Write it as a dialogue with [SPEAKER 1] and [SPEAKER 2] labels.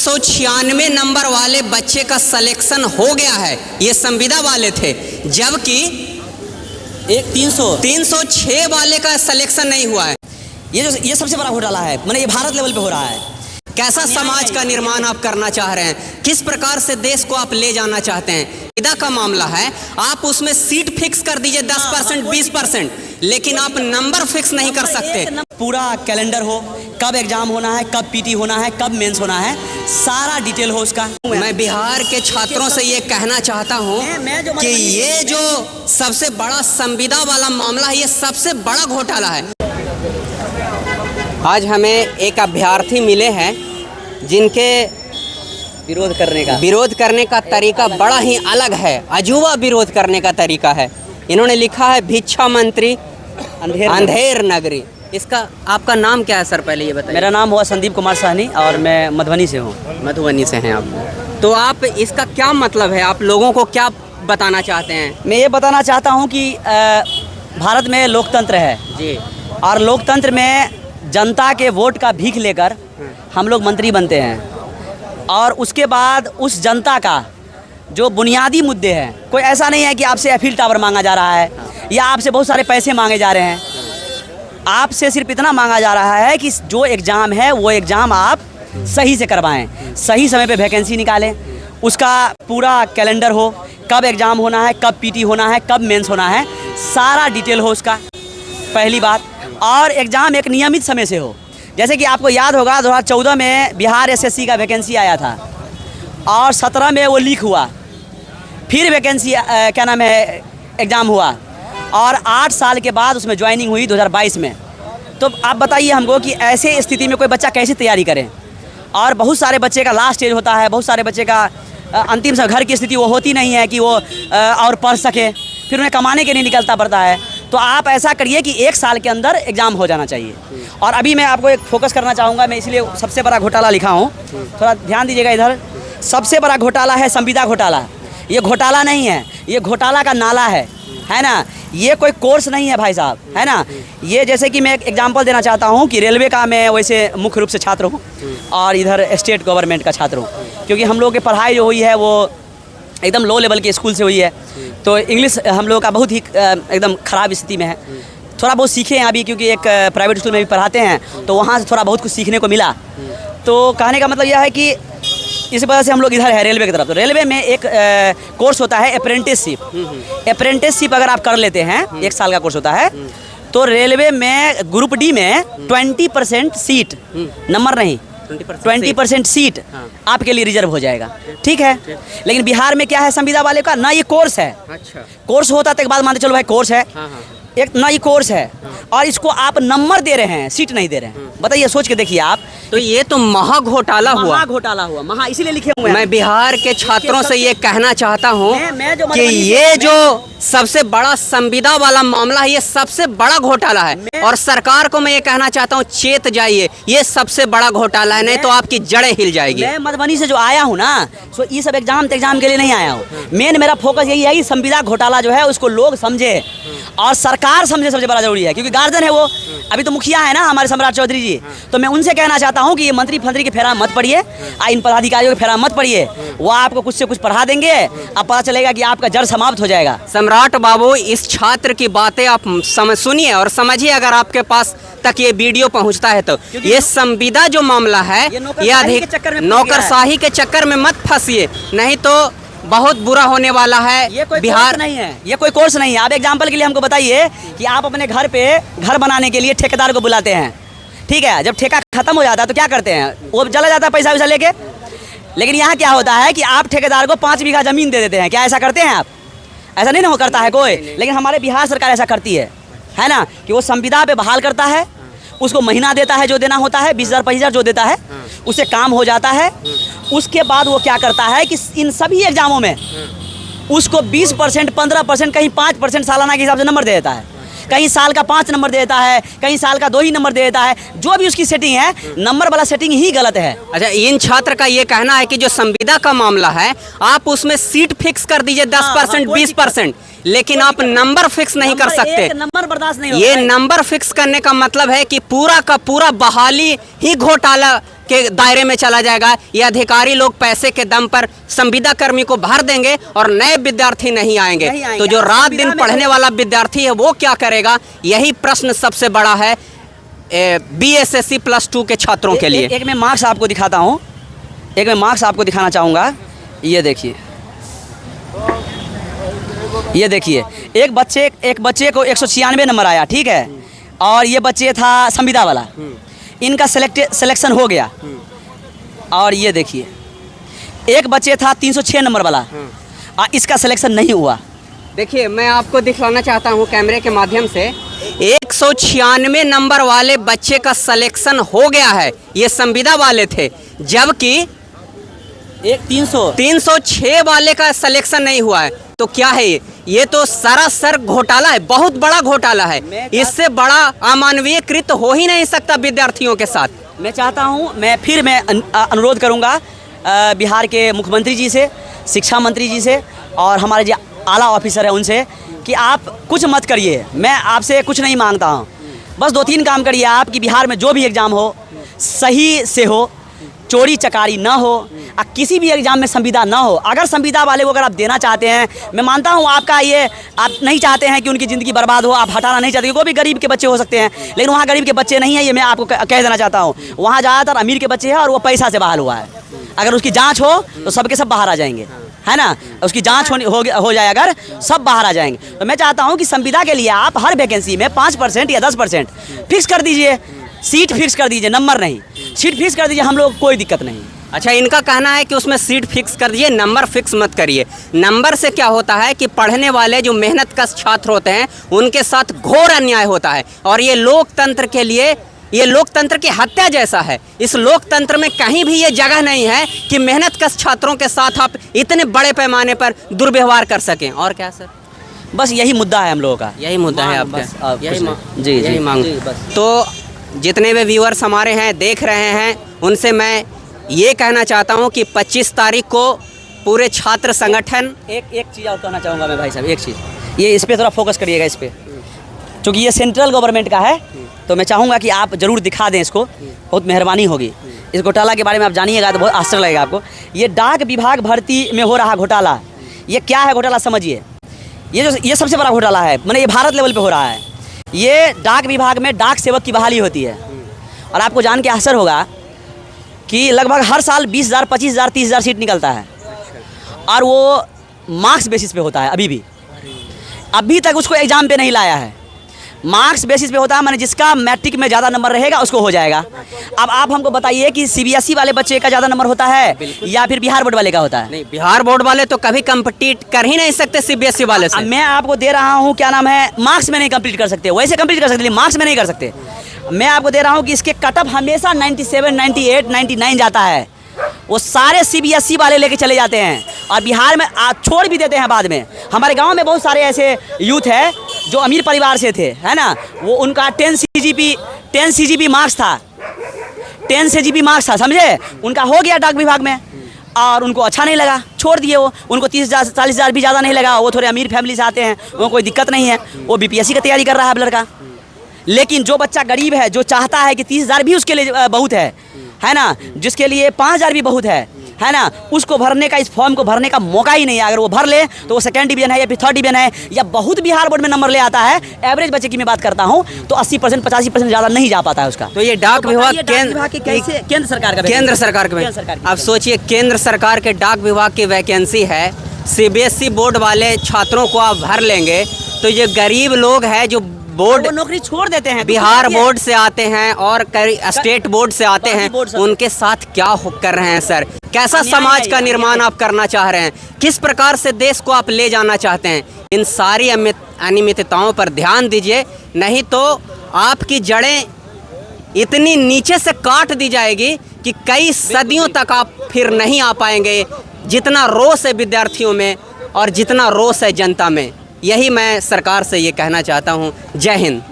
[SPEAKER 1] 496 number वाले बच्चे का सिलेक्शन हो गया है, ये संविदा वाले थे, जबकि
[SPEAKER 2] एक
[SPEAKER 1] 306 वाले का सिलेक्शन नहीं हुआ है।
[SPEAKER 2] ये सबसे बड़ा घोटाला है, मैंने ये भारत लेवल पे हो रहा है।
[SPEAKER 1] कैसा समाज का निर्माण आप करना चाह रहे हैं, किस प्रकार से देश को आप ले जाना चाहते हैं? संविदा का मामला है, आप उसमें सीट फिक्स कर दीजिए 10% 20%, लेकिन आप नंबर फिक्स नहीं कर सकते।
[SPEAKER 2] पूरा कैलेंडर हो, कब एग्जाम होना है, कब पीटी होना है, कब मेंस होना है, सारा डिटेल हो उसका।
[SPEAKER 1] मैं बिहार के छात्रों से ये कहना चाहता हूँ कि ये जो सबसे बड़ा संविदा वाला मामला है, ये सबसे बड़ा घोटाला है। आज हमें एक अभ्यर्थी मिले हैं जिनके विरोध करने का तरीका बड़ा ही अलग है, अजूबा विरोध करने का तरीका है। इन्होंने लिखा है भिक्षा मंत्री अंधेर नगरी। इसका आपका नाम क्या है सर, पहले ये बताइए।
[SPEAKER 2] मेरा नाम हुआ संदीप कुमार साहनी और मैं मधुबनी से हूँ।
[SPEAKER 1] मधुबनी से हैं आप, तो आप इसका क्या मतलब है, आप लोगों को क्या बताना चाहते हैं?
[SPEAKER 2] मैं ये बताना चाहता हूँ कि भारत में लोकतंत्र है
[SPEAKER 1] जी,
[SPEAKER 2] और लोकतंत्र में जनता के वोट का भीख लेकर हम लोग मंत्री बनते हैं, और उसके बाद उस जनता का जो बुनियादी मुद्दे हैं, कोई ऐसा नहीं है कि आपसे एफिल टावर मांगा जा रहा है या आपसे बहुत सारे पैसे मांगे जा रहे हैं। आपसे सिर्फ इतना मांगा जा रहा है कि जो एग्ज़ाम है वो एग्ज़ाम आप सही से करवाएं, सही समय पे वैकेंसी निकालें, उसका पूरा कैलेंडर हो, कब एग्ज़ाम होना है, कब पीटी होना है, कब मेंस होना है, सारा डिटेल हो उसका, पहली बात। और एग्ज़ाम एक नियमित समय से हो। जैसे कि आपको याद होगा 2014 में बिहार एसएससी का वैकेंसी आया था और 17 में वो लीक हुआ, फिर वैकेंसी क्या नाम है एग्ज़ाम हुआ और 8 साल के बाद उसमें ज्वाइनिंग हुई 2022 में। तो आप बताइए हमको कि ऐसे स्थिति में कोई बच्चा कैसे तैयारी करे? और बहुत सारे बच्चे का लास्ट स्टेज होता है, बहुत सारे बच्चे का अंतिम समय घर की स्थिति वो होती नहीं है कि वो और पढ़ सके, फिर उन्हें कमाने के लिए निकलता पड़ता है। तो आप ऐसा करिए कि 1 साल के अंदर एग्ज़ाम हो जाना चाहिए। और अभी मैं आपको एक फोकस करना चाहूँगा, मैं इसलिए सबसे बड़ा घोटाला लिखा हूँ, थोड़ा ध्यान दीजिएगा इधर। सबसे बड़ा घोटाला है संविदा घोटाला। ये घोटाला नहीं है, ये घोटाला का नाला है ना। ये कोई कोर्स नहीं है भाई साहब, है ना। ये जैसे कि मैं एक एग्जांपल देना चाहता हूँ कि रेलवे का मैं वैसे मुख्य रूप से छात्र हूँ और इधर स्टेट गवर्नमेंट का छात्र हूँ, क्योंकि हम लोगों की पढ़ाई जो हुई है वो एकदम लो लेवल के स्कूल से हुई है। तो इंग्लिश हम लोगों का बहुत ही एकदम ख़राब स्थिति में है। थोड़ा बहुत सीखे हैं अभी, क्योंकि एक प्राइवेट स्कूल में भी पढ़ाते हैं, तो वहाँ से थोड़ा बहुत कुछ सीखने को मिला। तो कहने का मतलब यह है कि इस वजह से हम लोग इधर है रेलवे की तरफ। तो रेलवे में एक कोर्स होता है अप्रेंटिसशिप। अप्रेंटिसशिप अगर आप कर लेते हैं, 1 साल का कोर्स होता है, तो रेलवे में ग्रुप डी में 20% सीट, नंबर नहीं 20% सीट आपके लिए रिजर्व हो जाएगा, ठीक है। लेकिन बिहार में क्या है संविदा वाले का, ना ये कोर्स है।
[SPEAKER 1] अच्छा,
[SPEAKER 2] कोर्स होता तो एक बात मानते चलो भाई कोर्स है, एक ना ये कोर्स है और इसको आप नंबर दे रहे हैं, सीट नहीं दे रहे हैं। बताइए, सोच के देखिए आप।
[SPEAKER 1] तो ये तो महा घोटाला हुआ,
[SPEAKER 2] महा इसीलिए लिखे हुए हैं।
[SPEAKER 1] मैं बिहार के छात्रों से ये कहना चाहता हूँ कि
[SPEAKER 2] ये
[SPEAKER 1] जो सबसे बड़ा संविदा वाला मामला है, ये सबसे बड़ा घोटाला है। और सरकार को मैं ये कहना चाहता हूँ, चेत जाइए, ये सबसे बड़ा घोटाला है, नहीं तो आपकी जड़ें हिल जाएगी।
[SPEAKER 2] मैं मधुबनी से जो आया हूँ ना, सो ये सब एग्जाम के लिए नहीं आया हूँ। मेन मेरा फोकस यही है कि संविदा घोटाला जो है उसको लोग समझे और सरकार समझे, सबसे बड़ा जरूरी है, क्योंकि गार्जियन है वो। अभी तो मुखिया है ना हमारे सम्राट चौधरी जी, तो मैं उनसे कहना चाहता हूँ कि ये मंत्री फंत्री के फेरा मत पड़िए, इन पदाधिकारियों के फेरा मत पड़िए। वो आपको कुछ से कुछ पढ़ा देंगे, अब पता चलेगा कि आपका जड़ समाप्त हो जाएगा।
[SPEAKER 1] सम्राट बाबू, इस छात्र की बातें आप सुनिए और समझिए, अगर आपके पास तक ये वीडियो पहुंचता है तो। ये संविदा जो मामला है, ये अधिक नौकरशाही के चक्कर में मत फंसिए, नहीं तो बहुत बुरा होने वाला है।
[SPEAKER 2] ये कोई
[SPEAKER 1] बिहार
[SPEAKER 2] नहीं है, ये कोई कोर्स नहीं है। आप एग्जाम्पल के लिए हमको बताइए कि आप अपने घर पे घर बनाने के लिए ठेकेदार को बुलाते हैं, ठीक है। जब ठेका खत्म हो जाता है तो क्या करते हैं, वो चला जाता है पैसा वैसा लेके। लेकिन यहाँ क्या होता है कि आप ठेकेदार को 5 बीघा जमीन दे देते हैं। क्या ऐसा करते हैं आप? ऐसा नहीं ना हो करता है कोई, लेकिन हमारे बिहार सरकार ऐसा करती है ना, कि वो संविदा पे बहाल करता है, उसको महीना देता है जो देना होता है, 20,000 25,000 जो देता है, उससे काम हो जाता है। उसके बाद वो क्या करता है कि इन सभी एग्जामों में उसको 20%, 15%, कहीं 5% सालाना के हिसाब से नंबर दे देता है। कहीं साल का 5 नंबर दे देता है, कहीं साल का 2 ही नंबर दे देता है। जो भी उसकी सेटिंग है, नंबर वाला सेटिंग ही गलत है।
[SPEAKER 1] अच्छा, इन छात्र का ये कहना है कि जो संविदा का मामला है, आप उसमें सीट फिक्स कर दीजिए 10% 20%, लेकिन आप नंबर फिक्स नहीं कर सकते।
[SPEAKER 2] नंबर बर्दाश्त नहीं
[SPEAKER 1] ये नंबर फिक्स करने का मतलब है कि पूरा का पूरा बहाली ही घोटाला के दायरे में चला जाएगा। ये अधिकारी लोग पैसे के दम पर संविदा कर्मी को भर देंगे और नए विद्यार्थी नहीं आएंगे। तो जो रात दिन पढ़ने वाला विद्यार्थी है वो क्या करेगा, यही प्रश्न सबसे बड़ा है BSSC +2 के छात्रों के लिए।
[SPEAKER 2] एक मैं मार्क्स आपको दिखाता हूँ, एक मैं मार्क्स आपको दिखाना चाहूँगा। ये देखिए, ये देखिए, एक बच्चे को 196 नंबर आया, ठीक है, और ये बच्चे था संविदा वाला, इनका सिलेक्शन हो गया। और ये देखिए, एक बच्चे था 306 नंबर वाला, इसका सिलेक्शन नहीं हुआ।
[SPEAKER 1] देखिए, मैं आपको दिखलाना चाहता हूँ कैमरे के माध्यम से, 196 नंबर वाले बच्चे का सिलेक्शन हो गया है, ये संविदा वाले थे, जबकि
[SPEAKER 2] एक
[SPEAKER 1] 306 वाले का सिलेक्शन नहीं हुआ है। तो क्या है ये तो सरासर घोटाला है, बहुत बड़ा घोटाला है। इससे बड़ा अमानवीय कृत्य हो ही नहीं सकता विद्यार्थियों के साथ।
[SPEAKER 2] मैं चाहता हूं, मैं अनुरोध करूंगा बिहार के मुख्यमंत्री जी से, शिक्षा मंत्री जी से और हमारे जो आला ऑफिसर है उनसे कि आप कुछ मत करिए। मैं आपसे कुछ नहीं मांगता हूं, बस 2-3 काम करिए आप कि बिहार में जो भी एग्ज़ाम हो सही से हो, चोरी चकारी ना हो, किसी भी एग्जाम में संविदा ना हो। अगर संविदा वाले को अगर आप देना चाहते हैं, मैं मानता हूं आपका ये, आप नहीं चाहते हैं कि उनकी ज़िंदगी बर्बाद हो, आप हटाना नहीं चाहते, वो भी गरीब के बच्चे हो सकते हैं, लेकिन वहाँ गरीब के बच्चे नहीं हैं, ये मैं आपको कह देना चाहता हूँ। वहाँ ज़्यादातर अमीर के बच्चे हैं और वो पैसा से बहाल हुआ है। अगर उसकी जाँच हो तो सबके सब बाहर आ जाएंगे, है ना, उसकी जाँच हो जाए अगर, सब बाहर आ जाएंगे। तो मैं चाहता हूँ कि संविदा के लिए आप हर वैकेंसी में 5% या 10% फिक्स कर दीजिए, सीट फिक्स कर दीजिए, नंबर नहीं, सीट फिक्स कर दीजिए, हम लोग कोई दिक्कत नहीं।
[SPEAKER 1] अच्छा, इनका कहना है कि उसमें सीट फिक्स कर दीजिए, नंबर फिक्स मत करिए। नंबर से क्या होता है कि पढ़ने वाले जो मेहनतकश छात्र होते हैं उनके साथ घोर अन्याय होता है, और ये लोकतंत्र के लिए, ये लोकतंत्र की हत्या जैसा है। इस लोकतंत्र में कहीं भी ये जगह नहीं है कि मेहनतकश छात्रों के साथ आप इतने बड़े पैमाने पर दुर्व्यवहार कर सकें। और क्या सर?
[SPEAKER 2] बस यही मुद्दा है हम लोगों का,
[SPEAKER 1] यही मुद्दा है आपका,
[SPEAKER 2] यही मांग।
[SPEAKER 1] तो जितने भी व्यूअर्स हमारे हैं, देख रहे हैं, उनसे मैं ये कहना चाहता हूं कि 25 तारीख को पूरे छात्र संगठन,
[SPEAKER 2] एक चीज़ और कहना चाहूँगा मैं भाई साहब, एक चीज़, ये इस पर थोड़ा फोकस करिएगा इस पर, क्योंकि ये सेंट्रल गवर्नमेंट का है, तो मैं चाहूँगा कि आप ज़रूर दिखा दें इसको, बहुत मेहरबानी होगी। इस घोटाला के बारे में आप जानिएगा तो बहुत आश्चर्य लगेगा आपको। ये डाक विभाग भर्ती में हो रहा घोटाला, ये क्या है घोटाला समझिए। ये सबसे बड़ा घोटाला है, मैंने ये भारत लेवल पे हो रहा है। ये डाक विभाग में डाक सेवक की बहाली होती है, और आपको जान के आश्चर्य होगा कि लगभग हर साल 20,000, 25,000, 30,000 सीट निकलता है, और वो मार्क्स बेसिस पे होता है। अभी तक उसको एग्ज़ाम पे नहीं लाया है, मार्क्स बेसिस पे होता है, मैंने जिसका मैट्रिक में ज़्यादा नंबर रहेगा उसको हो जाएगा। अब आप हमको बताइए कि CBSE वाले बच्चे का ज़्यादा नंबर होता है या फिर बिहार बोर्ड वाले का होता है?
[SPEAKER 1] नहीं, बिहार बोर्ड वाले तो कभी कम्पिटिट कर ही नहीं सकते CBSE वाले से।
[SPEAKER 2] मैं आपको दे रहा हूँ, क्या नाम है, मार्क्स में नहीं कंप्लीट कर सकते, वैसे कंप्लीट कर सकते लेकिन मार्क्स में नहीं कर सकते। मैं आपको दे रहा हूँ कि इसके कटअप हमेशा 97, 98, 99 जाता है, वो सारे CBSE वाले लेके चले जाते हैं, और बिहार में छोड़ भी देते हैं बाद में। हमारे गांव में बहुत सारे ऐसे यूथ है जो अमीर परिवार से थे, है ना, वो उनका 10 CGP मार्क्स था, 10 CGP मार्क्स था, समझे, उनका हो गया डाक विभाग में, और उनको अच्छा नहीं लगा, छोड़ दिए वो। उनको 30,000, 40,000 भी ज़्यादा नहीं लगा, वो थोड़े अमीर फैमिली से आते हैं, उनको कोई दिक्कत नहीं है, वो BPSC की तैयारी कर रहा है लड़का। लेकिन जो बच्चा गरीब है, जो चाहता है कि 30,000 भी उसके लिए बहुत है ना, जिसके लिए 5,000 भी बहुत है ना, उसको भरने का, इस फॉर्म को भरने का मौका ही नहीं है। अगर वो भर ले तो वो 2nd डिवीजन है या फिर 3rd डिवीजन है, या बहुत बिहार बोर्ड में नंबर ले आता है, एवरेज बच्चे की मैं बात करता हूँ, तो 80%, 85% ज़्यादा नहीं जा पाता है उसका।
[SPEAKER 1] तो ये डाक विभाग
[SPEAKER 2] केंद्र सरकार का,
[SPEAKER 1] अब सोचिए, केंद्र सरकार के डाक विभाग की वैकेंसी है, CBSE बोर्ड वाले छात्रों को आप भर लेंगे, तो ये गरीब लोग हैं जो बोर्ड
[SPEAKER 2] नौकरी छोड़ देते हैं,
[SPEAKER 1] बिहार बोर्ड से आते हैं और स्टेट बोर्ड से आते हैं, उनके साथ क्या कर रहे हैं सर? कैसा समाज का निर्माण आप करना चाह रहे हैं? किस प्रकार से देश को आप ले जाना चाहते हैं? इन सारी अनियमितताओं पर ध्यान दीजिए, नहीं तो आपकी जड़ें इतनी नीचे से काट दी जाएगी कि कई सदियों तक आप फिर नहीं आ पाएंगे। जितना रोष है विद्यार्थियों में और जितना रोष है जनता में, यही मैं सरकार से ये कहना चाहता हूँ। जय हिंद।